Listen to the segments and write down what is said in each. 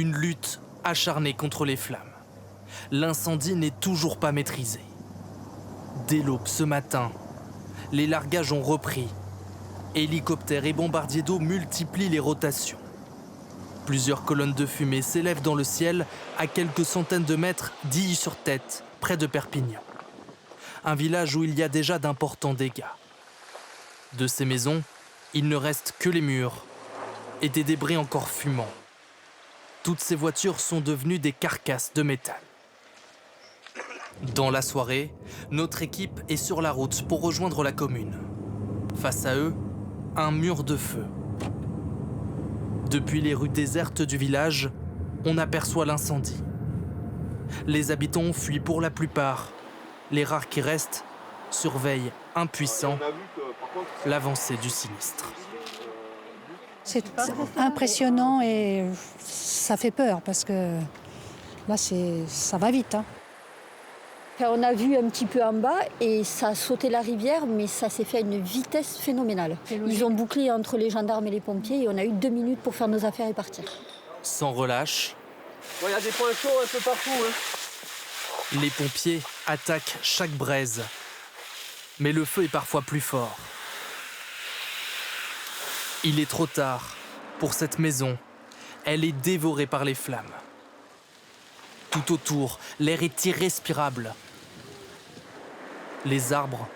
Une lutte acharnée contre les flammes. L'incendie n'est toujours pas maîtrisé. Dès l'aube ce matin, les largages ont repris. Hélicoptères et bombardiers d'eau multiplient les rotations. Plusieurs colonnes de fumée s'élèvent dans le ciel à quelques centaines de mètres d'Illy-sur-Tête, près de Perpignan. Un village où il y a déjà d'importants dégâts. De ces maisons, il ne reste que les murs et des débris encore fumants. Toutes ces voitures sont devenues des carcasses de métal. Dans la soirée, notre équipe est sur la route pour rejoindre la commune. Face à eux, un mur de feu. Depuis les rues désertes du village, on aperçoit l'incendie. Les habitants ont fui pour la plupart. Les rares qui restent surveillent, impuissants, l'avancée du sinistre. C'est impressionnant et ça fait peur parce que là, ça va vite. Hein. On a vu un petit peu en bas et ça a sauté la rivière, mais ça s'est fait à une vitesse phénoménale. Ils ont bouclé entre les gendarmes et les pompiers et on a eu 2 minutes pour faire nos affaires et partir. Sans relâche, Il y a des points chauds un peu partout. Hein. les pompiers attaquent chaque braise. Mais le feu est parfois plus fort. Il est trop tard pour cette maison. Elle est dévorée par les flammes. Tout autour, l'air est irrespirable. Les arbres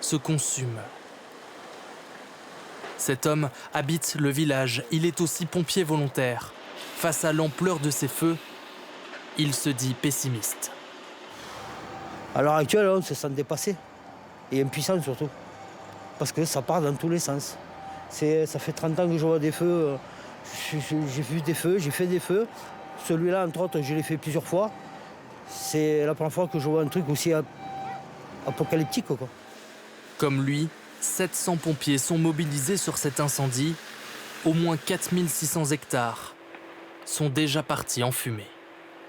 se consument. Cet homme habite le village. Il est aussi pompier volontaire. Face à l'ampleur de ces feux, il se dit pessimiste. À l'heure actuelle, on se sent dépassé et impuissant surtout. Parce que ça part dans tous les sens. Ça fait 30 ans que je vois des feux. J'ai vu des feux, j'ai fait des feux. Celui-là, entre autres, je l'ai fait plusieurs fois. C'est la première fois que je vois un truc aussi apocalyptique, quoi. Comme lui, 700 pompiers sont mobilisés sur cet incendie. Au moins 4600 hectares sont déjà partis en fumée.